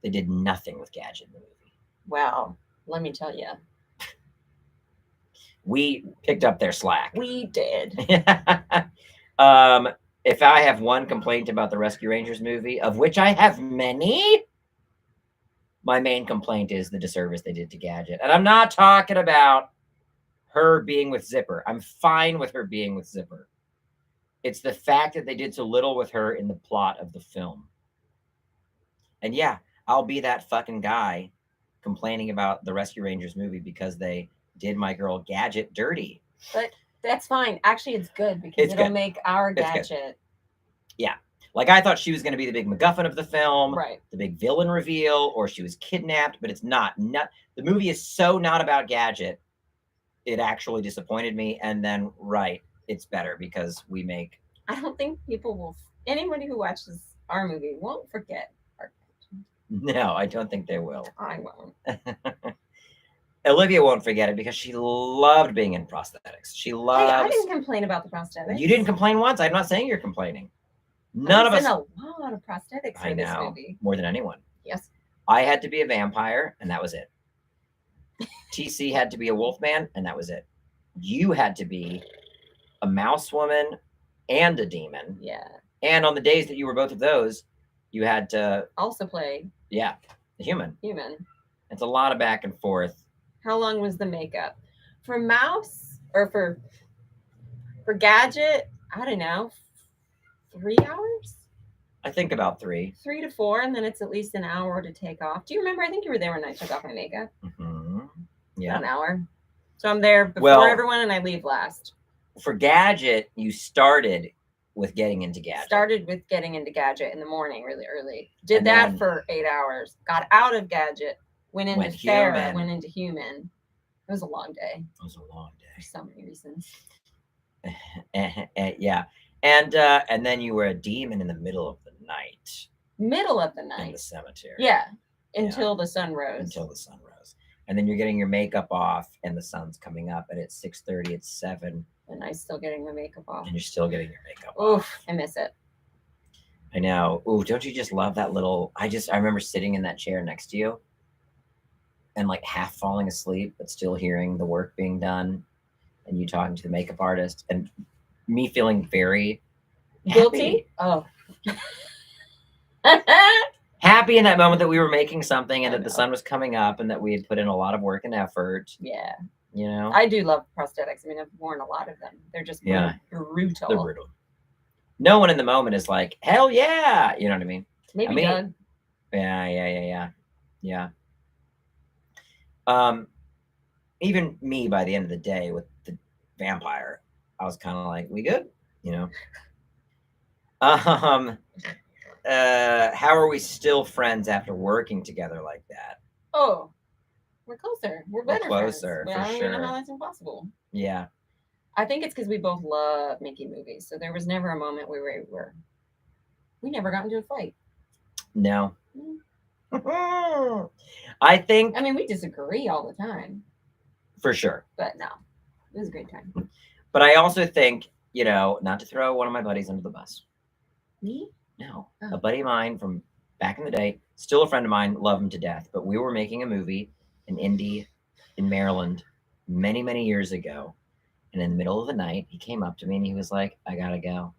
they did nothing with Gadget in the movie. Well, let me tell you. We picked up their slack. We did. If I have one complaint about the Rescue Rangers movie, of which I have many, my main complaint is the disservice they did to Gadget. And I'm not talking about her being with Zipper. I'm fine with her being with Zipper. It's the fact that they did so little with her in the plot of the film. And yeah, I'll be that fucking guy complaining about the Rescue Rangers movie because they did my girl Gadget dirty. But that's fine. Actually, it's good because it'll make our Gadget. Yeah. Like I thought she was going to be the big MacGuffin of the film, right? The big villain reveal, or she was kidnapped, but it's not. The movie is so not about Gadget. It actually disappointed me. And then, it's better because we make. I don't think people will. Anybody who watches our movie won't forget our Gadget. No, I don't think they will. I won't. Olivia won't forget it because she loved being in prosthetics. She loves. I didn't complain about the prosthetics. You didn't complain once. I'm not saying you're complaining. None of us. A lot of prosthetics for this movie. More than anyone. Yes. I had to be a vampire, and that was it. TC had to be a wolfman, and that was it. You had to be a mouse woman and a demon. Yeah. And on the days that you were both of those, you had to also play. Yeah, the human. It's a lot of back and forth. How long was the makeup for Mouse or for Gadget? I don't know. 3 hours? I think about 3. 3 to 4, and then it's at least an hour to take off. Do you remember? I think you were there when I took off my makeup. Mm-hmm. Yeah. An hour. So I'm there before everyone and I leave last. For Gadget, you started with getting into Gadget. Started with getting into Gadget in the morning really early. Did that for 8 hours. Got out of Gadget went into Went Farrah, human. went into human. It was a long day It was a long for so many reasons. day. Yeah. And then you were a demon in the middle of the night Middle of the in night. the cemetery. Yeah. Until the sun rose. Until the sun rose. And then you're getting your makeup off and the sun's coming up and it's 6:30, it's 7. And I'm still getting my makeup off. And you're still getting your makeup Oof, off. I miss it. I know. Ooh, don't you just love that little I remember sitting in that chair next to you and like half falling asleep, but still hearing the work being done and you talking to the makeup artist and me feeling very Guilty? Oh. happy in that moment that we were making something and I that the know. sun was coming up and that we had put in a lot of work and effort. Yeah. You know? I do love prosthetics. I mean, I've worn a lot of them. They're just Yeah. brutal. They're brutal. No one in the moment is like, hell yeah. You know what I mean? Maybe I mean, Doug. Yeah. Even me by the end of the day with the vampire, I was kind of like, we good? You know? How are we still friends after working together like that? Oh, we're closer. We're better closer, friends. for I don't even know sure. how that's impossible. Yeah. I think it's because we both love making movies. So there was never a moment where we never got into a fight. No. I think I mean, we disagree all the time, for sure. but no, it was a great time. But I also think, you know, not to throw one of my buddies under the bus. Me? No. Oh. A buddy of mine from back in the day, still a friend of mine, love him to death. But we were making a movie in Indy in Maryland many, many years ago. And in the middle of the night, he came up to me and he was like, I gotta go.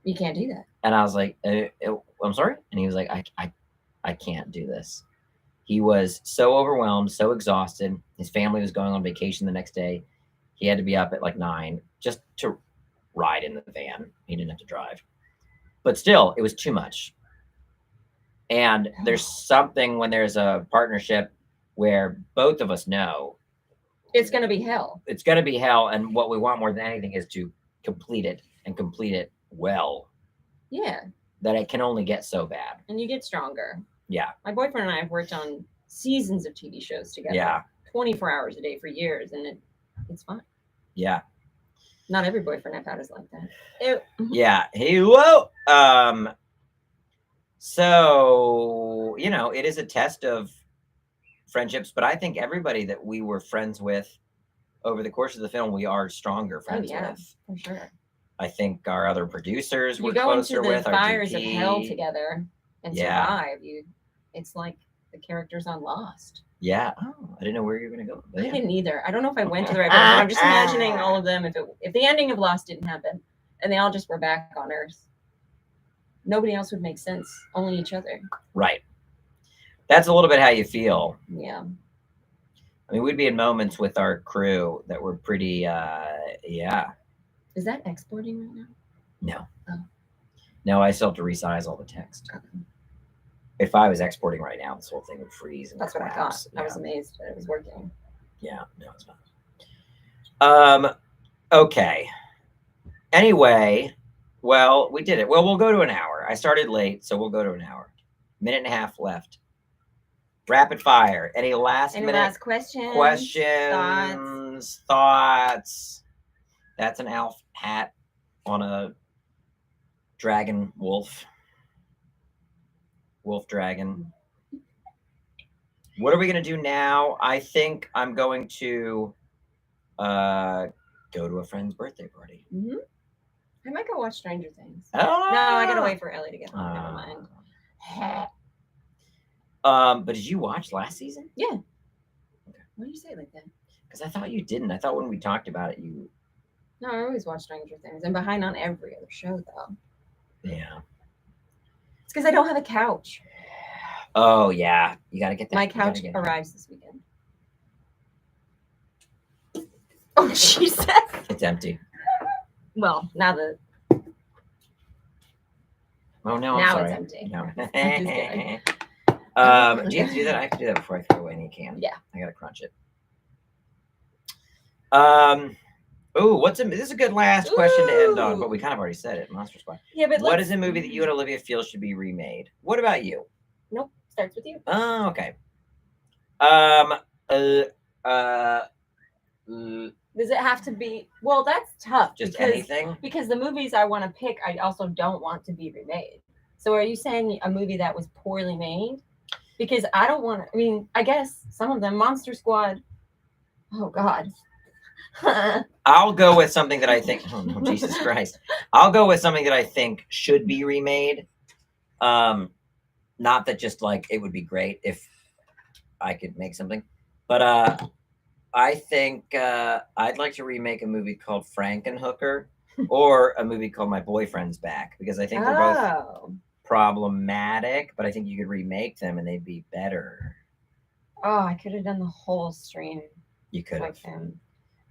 You can't do that. And I was like, I'm sorry. And he was like, I can't do this. He was so overwhelmed, so exhausted. His family was going on vacation the next day. He had to be up at like 9 just to ride in the van. He didn't have to drive. But still, it was too much. And there's something when there's a partnership where both of us know It's going to be hell. it's going to be hell. And what we want more than anything is to complete it and complete it well. Yeah. That it can only get so bad. And you get stronger. Yeah. My boyfriend and I have worked on seasons of TV shows together. Yeah. 24 hours a day for years. And it's fun. Yeah. Not every boyfriend I've had is like that. Yeah. Hello. So, you know, it is a test of friendships, but I think everybody that we were friends with over the course of the film, we are stronger friends with. For sure. I think our other producers were You go closer into the with fires our of DP. hell together and Yeah. survive. It's like the characters on Lost. Yeah. Oh, I didn't know where you were going to go. But I yeah. didn't either. I don't know if I went to the right place, but I'm just imagining all of them. If the ending of Lost didn't happen and they all just were back on Earth, nobody else would make sense. Only each other. Right. That's a little bit how you feel. Yeah. I mean, we'd be in moments with our crew that were pretty, yeah. Is that exporting right now? No. Oh. No, I still have to resize all the text. Okay. If I was exporting right now, this whole thing would freeze. And That's what I thought. collapse. I was amazed that it was working. Yeah, no, it's not. Okay. Anyway, well, we did it. Well, we'll go to an hour. I started late, so we'll go to an hour. Minute and a half left. Rapid fire. Any last questions? Questions? Thoughts? That's an Alf hat on a dragon wolf. Wolf dragon. What are we going to do now? I think I'm going to go to a friend's birthday party. Mm-hmm. I might go watch Stranger Things. Oh. No, I got to wait for Ellie to get home. Never mind. But did you watch last season? Yeah. Okay. Why do you say it like that? Because I thought you didn't. I thought when we talked about it, you... No, I always watch Stranger Things. I'm behind on every other show, though. Yeah. It's because I don't have a couch. Oh, yeah. You got to get that. My couch arrives this weekend. Oh, Jesus. It's empty. Well, now that... Oh, no, I'm now sorry. It's empty. No. I'm just kidding. Do you have to do that? I have to do that before I throw away any can. Yeah. I gotta crunch it. Oh, this is a good last question to end on, but we kind of already said it. Monster Squad. Yeah, but what is a movie that you and Olivia feel should be remade? What about you? Nope. Starts with you. Oh, okay. Um. Uh. Uh. Does it have to be? Well, that's tough. Just because, anything. Because the movies I want to pick, I also don't want to be remade. So are you saying a movie that was poorly made? Because I don't want to. I mean, I guess some of them, Monster Squad. Oh God. I'll go with something that I think. Oh no, Jesus Christ! I'll go with something that I think should be remade. Not that just like it would be great if I could make something, but I think I'd like to remake a movie called Frankenhooker or a movie called My Boyfriend's Back because I think they're both Oh. problematic, but I think you could remake them and they'd be better. Oh, I could have done the whole stream You could have, of him.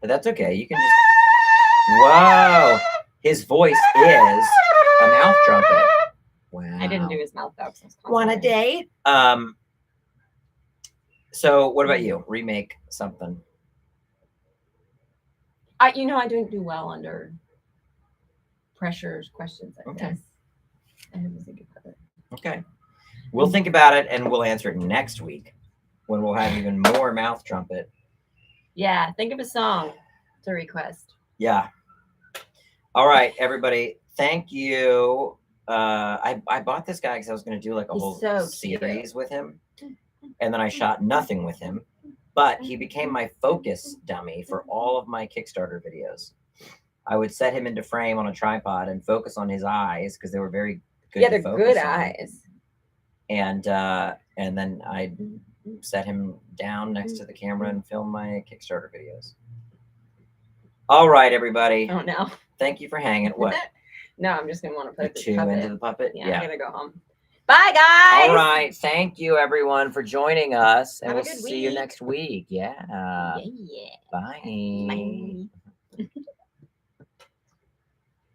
but that's okay. You can just. Whoa! His voice is a mouth trumpet. Wow! I didn't do his mouth though. Want a date? So what about you? Remake something. I didn't do well under pressures questions like Okay. this. I had to think about it. Okay. We'll think about it and we'll answer it next week when we'll have even more mouth trumpet. Yeah, think of a song to request. Yeah. All right, everybody. Thank you. I bought this guy because I was going to do like a He's whole so series with him, and then I shot nothing with him. But he became my focus dummy for all of my Kickstarter videos. I would set him into frame on a tripod and focus on his eyes because they were very good. Yeah, to they're focus good on. eyes. And then I'd set him down next to the camera and film my Kickstarter videos. All right, everybody. Oh no. Thank you for hanging. What? No, I'm just gonna want to put The this two puppet. into the puppet? Yeah, I'm gonna go home. Bye, guys. All right. Thank you, everyone, for joining us. And Have a we'll good see you week. next week. Yeah. Yeah. Bye. Bye.